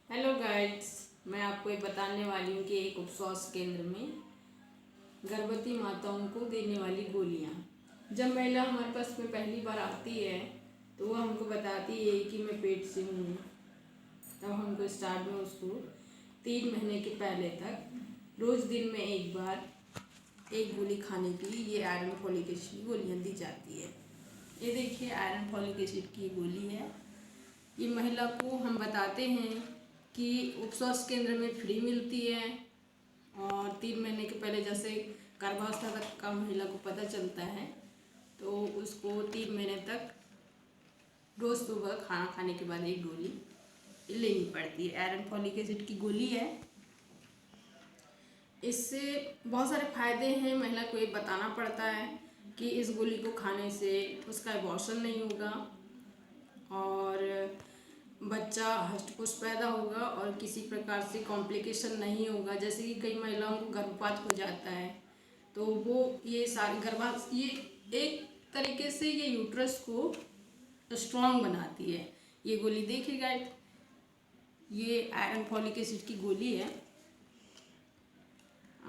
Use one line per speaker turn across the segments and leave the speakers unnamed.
Hello guides, मैं आपको ये बताने वाली हूँ कि एक उपस्वास्थ्य केंद्र में गर्भवती माताओं को देने वाली गोलियाँ। जब महिला हमारे पास में पहली बार आती है तो वो हमको बताती है कि मैं पेट से हूँ। तब हमको स्टार्ट में उसको 3 महीने के पहले तक रोज़ दिन में एक बार एक गोली खाने के लिए ये आयरन फॉलिक एसिड की गोलियाँ दी जाती है। ये देखिए आयरन फॉलिक एसिड की गोली है। ये महिला को हम बताते हैं कि उपस्वास्थ्य केंद्र में फ्री मिलती है और 3 महीने के पहले जैसे गर्भावस्था तक का महिला को पता चलता है तो उसको 3 महीने तक रोज़ सुबह खाना खाने के बाद एक गोली लेनी पड़ती है। आयरन फॉलिक एसिड की गोली है। इससे बहुत सारे फायदे हैं। महिला को ये बताना पड़ता है कि इस गोली को खाने से उसका अबॉर्शन नहीं होगा और बच्चा हष्ट-पुष्ट पैदा होगा और किसी प्रकार से कॉम्प्लिकेशन नहीं होगा। जैसे कि कई महिलाओं को गर्भपात हो जाता है तो वो ये एक तरीके से ये यूट्रस को स्ट्रॉन्ग बनाती है। ये गोली देखिएगा, ये आयरन फॉलिक एसिड की गोली है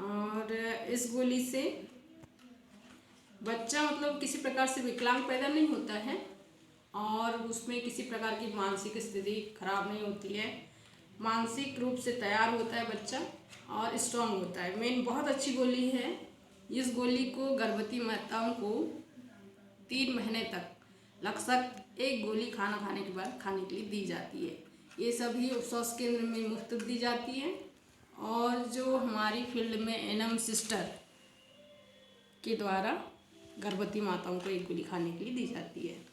और इस गोली से बच्चा मतलब किसी प्रकार से विकलांग पैदा नहीं होता है और उसमें किसी प्रकार की मानसिक स्थिति खराब नहीं होती है। मानसिक रूप से तैयार होता है बच्चा और स्ट्रांग होता है। मेन बहुत अच्छी गोली है। इस गोली को गर्भवती माताओं को 3 महीने तक लगभग एक गोली खाना खाने के बाद खाने के लिए दी जाती है। ये सभी उपस्वास्थ्य केंद्र में मुफ्त दी जाती है और जो हमारी फील्ड में एनएम सिस्टर के द्वारा गर्भवती माताओं को एक गोली खाने के लिए दी जाती है।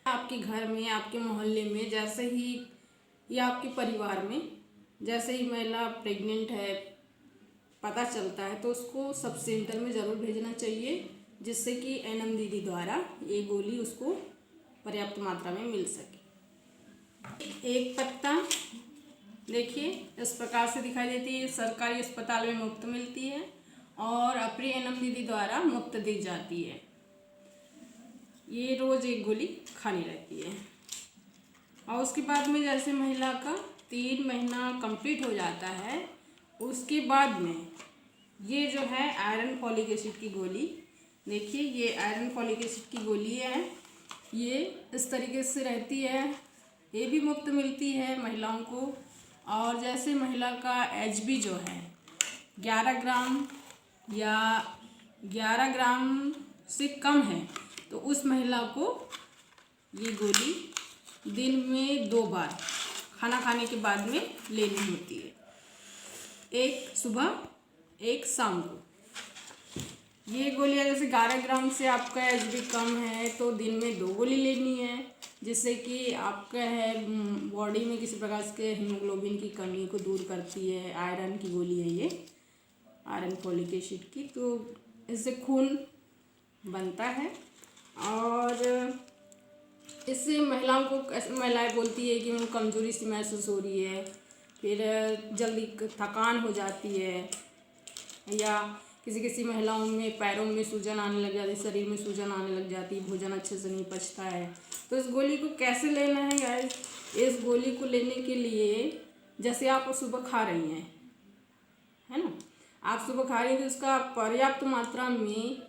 आपके घर में, आपके मोहल्ले में जैसे ही या आपके परिवार में जैसे ही महिला प्रेग्नेंट है पता चलता है तो उसको सब सेंटर में ज़रूर भेजना चाहिए जिससे कि एनएम दीदी द्वारा ये गोली उसको पर्याप्त मात्रा में मिल सके। एक पत्ता देखिए इस प्रकार से दिखाई देती है। सरकारी अस्पताल में मुफ्त मिलती है और अपनी एनएम दीदी द्वारा मुफ्त दी जाती है। ये रोज़ एक गोली खानी रहती है और उसके बाद में जैसे महिला का 3 महीना कंप्लीट हो जाता है उसके बाद में ये जो है आयरन फॉलिक एसिड की गोली, देखिए ये आयरन फॉलिक एसिड की गोली है। ये इस तरीके से रहती है। ये भी मुफ्त मिलती है महिलाओं को और जैसे महिला का एचबी जो है 11 ग्राम या 11 ग्राम से कम है तो उस महिला को ये गोली दिन में 2 बार खाना खाने के बाद में लेनी होती है, एक सुबह एक शाम को। ये गोलियाँ जैसे 11 ग्राम से आपका एचबी कम है तो दिन में 2 गोली लेनी है जिससे कि आपका है बॉडी में किसी प्रकार के हीमोग्लोबिन की कमी को दूर करती है। आयरन की गोली है ये, आयरन फॉलिक एसिड की। तो इससे खून बनता है और इससे महिलाओं को महिलाएं बोलती है कि उनको कमज़ोरी सी महसूस हो रही है, फिर जल्दी थकान हो जाती है या किसी महिलाओं में पैरों में सूजन आने लग जाती है, शरीर में सूजन आने लग जाती है, भोजन अच्छे से नहीं पचता है। तो इस गोली को कैसे लेना है गाइस? इस गोली को लेने के लिए जैसे आप सुबह खा रही हैं, है ना, आप सुबह खा रही हैं तो उसका पर्याप्त मात्रा में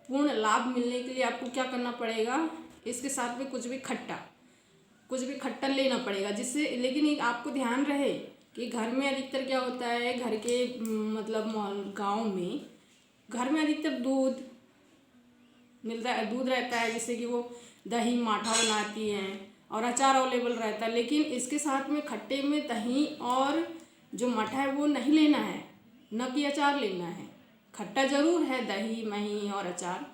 पूर्ण लाभ मिलने के लिए आपको क्या करना पड़ेगा, इसके साथ में कुछ भी खट्टा लेना पड़ेगा जिससे, लेकिन एक आपको ध्यान रहे कि घर में अधिकतर क्या होता है, घर के मतलब गांव में घर में अधिकतर दूध मिलता है, दूध रहता है जिससे कि वो दही माठा बनाती हैं और अचार अवेलेबल रहता है। लेकिन इसके साथ में खट्टे में दही और जो मठा है वो नहीं लेना है, न कि अचार लेना है। खट्टा ज़रूर है दही मही और अचार,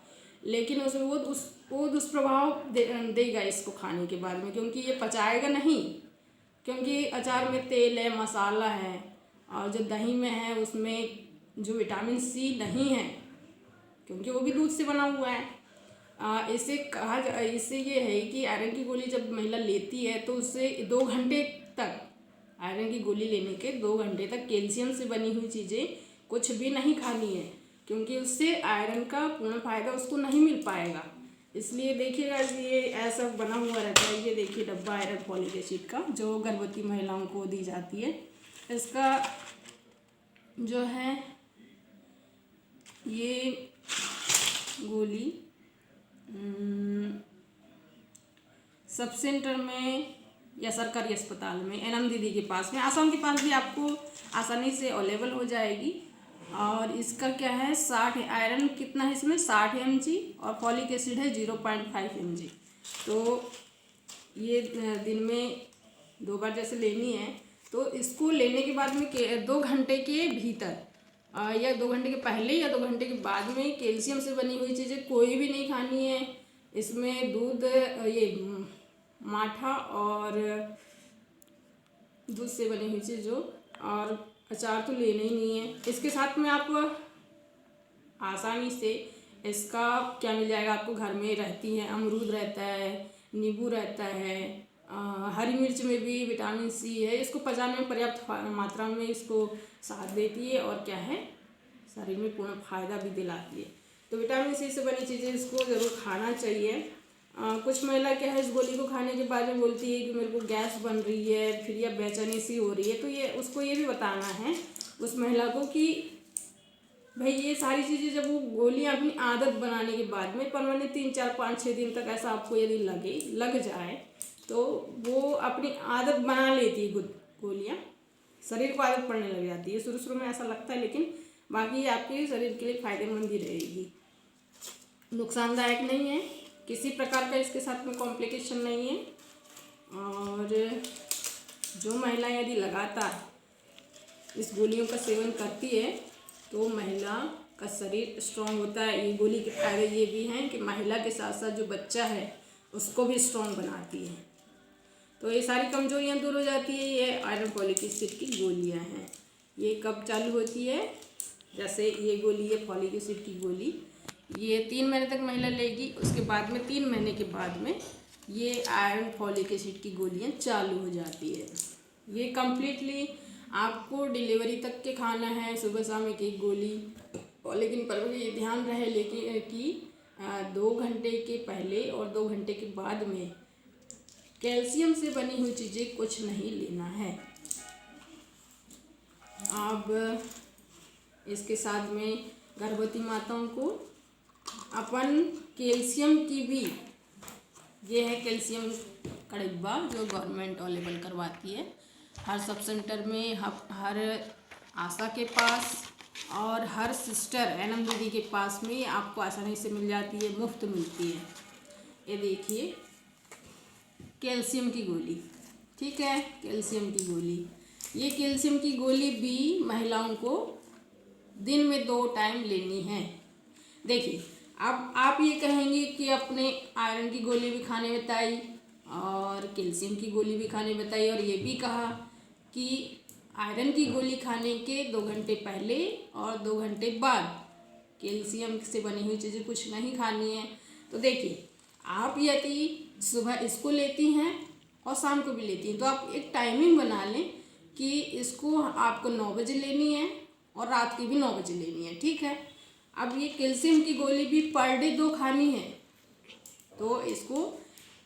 लेकिन उसमें वो दुष्प्रभाव देगा इसको खाने के बाद में, क्योंकि ये पचाएगा नहीं, क्योंकि अचार में तेल है, मसाला है और जो दही में है उसमें जो विटामिन सी नहीं है क्योंकि वो भी दूध से बना हुआ है। इससे ये है कि आयरन की गोली जब महिला लेती है तो उससे 2 घंटे तक, आयरन की गोली लेने के 2 घंटे तक कैल्शियम से बनी हुई चीज़ें कुछ भी नहीं खानी है, क्योंकि उससे आयरन का पूर्ण फायदा उसको नहीं मिल पाएगा। इसलिए देखिएगा, ये ऐसा बना हुआ रहता है। ये देखिए डब्बा आयरन फॉलिक एसिड का जो गर्भवती महिलाओं को दी जाती है। इसका जो है ये गोली सब सेंटर में या सरकारी अस्पताल में एनम दीदी के पास में, आसाम के पास भी आपको आसानी से अवेलेबल हो जाएगी। और इसका क्या है 60 आयरन कितना है इसमें 60 mg और फॉलिक एसिड है 0.5 mg। तो ये दिन में 2 बार जैसे लेनी है। तो इसको लेने के बाद में 2 घंटे के भीतर या 2 घंटे के पहले या 2 घंटे के बाद में कैल्शियम से बनी हुई चीज़ें कोई भी नहीं खानी है। इसमें दूध, ये माठा और दूध से बनी हुई चीज़ और अचार तो लेना ही नहीं है। इसके साथ में आप आसानी से इसका क्या मिल जाएगा आपको, घर में रहती है, अमरूद रहता है, नींबू रहता है, हरी मिर्च में भी विटामिन सी है। इसको पचाने में पर्याप्त मात्रा में इसको साथ देती है और क्या है शरीर में पूर्ण फायदा भी दिलाती है। तो विटामिन सी से बनी चीज़ें इसको ज़रूर खाना चाहिए। कुछ महिला क्या है इस गोली को खाने के बाद में बोलती है कि मेरे को गैस बन रही है, फिर या बेचैनी सी हो रही है। तो ये उसको ये भी बताना है उस महिला को कि भाई ये सारी चीज़ें जब वो गोलियां अपनी आदत बनाने के बाद में परमानेंट 3, 4, 5, 6 दिन तक ऐसा आपको यदि लग जाए तो वो अपनी आदत बना लेती है। गोलियां शरीर को आदत पड़ने लग जाती है। शुरू शुरू में ऐसा लगता है, लेकिन बाकी आपके शरीर के लिए फायदेमंद ही रहेगी, नुकसानदायक नहीं है। किसी प्रकार का इसके साथ में कॉम्प्लिकेशन नहीं है। और जो महिला यदि लगातार इस गोलियों का सेवन करती है तो महिला का शरीर स्ट्रांग होता है। ये गोली के फायदे ये भी हैं कि महिला के साथ साथ जो बच्चा है उसको भी स्ट्रांग बनाती है। तो ये सारी कमजोरियां दूर हो जाती है। ये आयरन फॉलिक एसिड की गोलियां हैं। ये कब चालू होती है, जैसे ये गोली है फॉलिक एसिड की गोली, ये 3 महीने तक महिला लेगी। उसके बाद में 3 महीने के बाद में ये आयरन फॉलिक एसिड की गोलियां चालू हो जाती है। ये कम्प्लीटली आपको डिलीवरी तक के खाना है, सुबह शाम एक गोली। और लेकिन पर ये ध्यान रहे लेकिन कि 2 घंटे के पहले और 2 घंटे के बाद में कैल्शियम से बनी हुई चीज़ें कुछ नहीं लेना है। अब इसके साथ में गर्भवती माताओं को अपन कैल्शियम की भी, ये है कैल्शियम का डिब्बा जो गवर्नमेंट अवेलेबल करवाती है हर सब सेंटर में, हर आशा के पास और हर सिस्टर एनम दीदी के पास में आपको आसानी से मिल जाती है, मुफ्त मिलती है। ये देखिए कैल्शियम की गोली, ठीक है, कैल्शियम की गोली। ये कैल्शियम की गोली भी महिलाओं को दिन में 2 टाइम लेनी है। देखिए अब आप ये कहेंगे कि अपने आयरन की गोली भी खाने बताई और कैल्शियम की गोली भी खाने बताई, और ये भी कहा कि आयरन की गोली खाने के 2 घंटे पहले और 2 घंटे बाद कैल्शियम से बनी हुई चीज़ें कुछ नहीं खानी है। तो देखिए आप यदि सुबह इसको लेती हैं और शाम को भी लेती हैं तो आप एक टाइमिंग बना लें कि इसको आपको 9 बजे लेनी है और रात की भी 9 बजे लेनी है, ठीक है। अब ये कैल्शियम की गोली भी पर डे 2 खानी है, तो इसको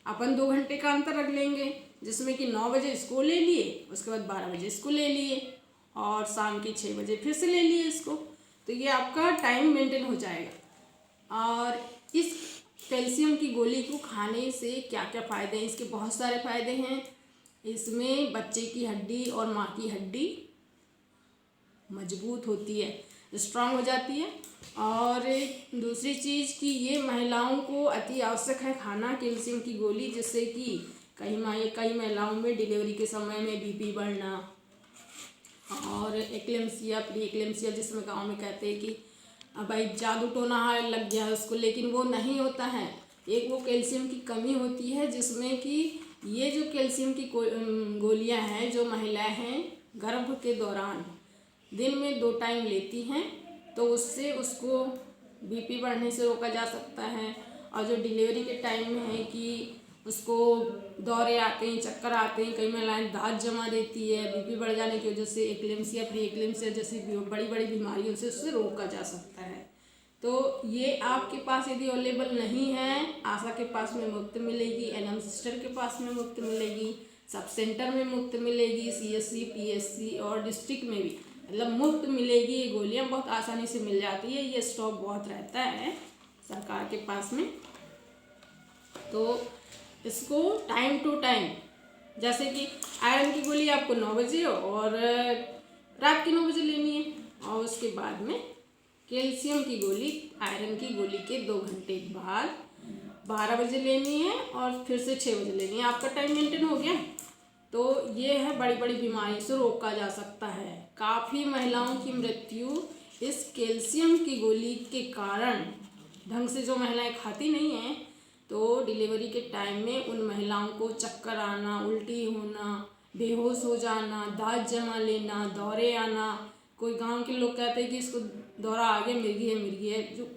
अपन 2 घंटे का अंतर रख लेंगे, जिसमें कि 9 बजे इसको ले लिए, उसके बाद 12 बजे इसको ले लिए और शाम के 6 बजे फिर से ले लिए इसको। तो ये आपका टाइम मेंटेन हो जाएगा। और इस कैल्शियम की गोली को खाने से क्या क्या फ़ायदे हैं, इसके बहुत सारे फ़ायदे हैं। इसमें बच्चे की हड्डी और माँ की हड्डी मजबूत होती है, स्ट्रांग हो जाती है। और दूसरी चीज़ कि ये महिलाओं को अति आवश्यक है खाना कैल्शियम की गोली, जिससे कि कई महिलाओं में डिलीवरी के समय में बीपी बढ़ना और एक्लेम्सिया, प्री एक्लेम्सिया जिसमें गाँव में कहते हैं कि भाई जादू टोना लग गया उसको, लेकिन वो नहीं होता है। एक वो कैल्शियम की कमी होती है जिसमें कि ये जो कैल्शियम की गोलियां हैं जो महिलाएं हैं गर्भ के दौरान दिन में 2 टाइम लेती हैं, तो उससे उसको बीपी बढ़ने से रोका जा सकता है। और जो डिलीवरी के टाइम में है कि उसको दौरे आते हैं, चक्कर आते हैं, कई महिलाएं दांत जमा देती है, बीपी बढ़ जाने की वजह से एक्लेम्सिया, प्री एक्लेम्सिया जैसी बड़ी बड़ी बीमारियों से उससे रोका जा सकता है। तो ये आपके पास यदि अवेलेबल नहीं है, आशा के पास में मुफ्त मिलेगी, एनएम सिस्टर के पास में मुफ्त मिलेगी, सब सेंटर में मुफ्त मिलेगी, सीएससी पीएससी और डिस्ट्रिक्ट में भी मतलब मुफ्त मिलेगी। ये गोलियाँ बहुत आसानी से मिल जाती है, ये स्टॉक बहुत रहता है सरकार के पास में। तो इसको टाइम टू टाइम, जैसे कि आयरन की गोली आपको 9 बजे और रात के 9 बजे लेनी है, और उसके बाद में कैल्शियम की गोली आयरन की गोली के 2 घंटे बाद 12 बजे लेनी है और फिर से 6 बजे लेनी है। आपका टाइम मेंटेन हो गया। तो ये है बड़ी बड़ी बीमारी से रोका जा सकता है। काफ़ी महिलाओं की मृत्यु इस कैल्शियम की गोली के कारण, ढंग से जो महिलाएं खाती नहीं हैं, तो डिलीवरी के टाइम में उन महिलाओं को चक्कर आना, उल्टी होना, बेहोश हो जाना, दांत जमा लेना, दौरे आना। कोई गांव के लोग कहते हैं कि इसको दौरा आ गया, मिर्गी है जो,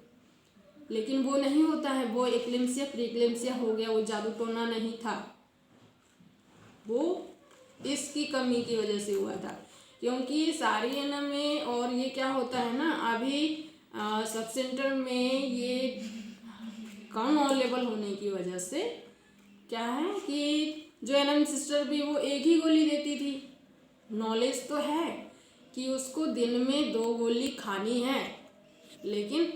लेकिन वो नहीं होता है, वो एक्लेम्सिया प्रीक्लेम्सिया हो गया, वो जादू टोना नहीं था, वो इसकी कमी की वजह से हुआ था। क्योंकि सारी एनएम में, और ये क्या होता है ना, अभी सब सेंटर में ये कम अवेलेबल होने की वजह से क्या है कि जो एनएम सिस्टर भी वो एक ही गोली देती थी। नॉलेज तो है कि उसको दिन में 2 गोली खानी है, लेकिन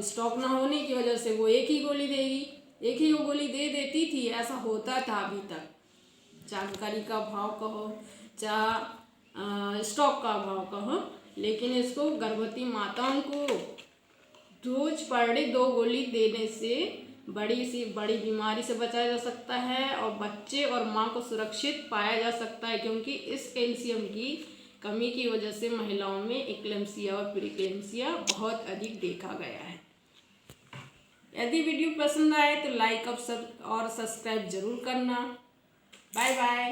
स्टॉक ना होने की वजह से वो एक ही गोली देगी, एक ही वो गोली दे देती थी। ऐसा होता था अभी तक, जानकारी का अभाव कहो, चाहे स्टॉक का अभाव कहो, लेकिन इसको गर्भवती माताओं को रोज पर डे 2 गोली देने से बड़ी बीमारी से बचाया जा सकता है और बच्चे और माँ को सुरक्षित पाया जा सकता है। क्योंकि इस कैल्शियम की कमी की वजह से महिलाओं में एक्लेम्सिया और प्रीक्लेम्सिया बहुत अधिक देखा गया है। यदि वीडियो पसंद आए तो लाइक और सब्सक्राइब जरूर करना। Bye bye.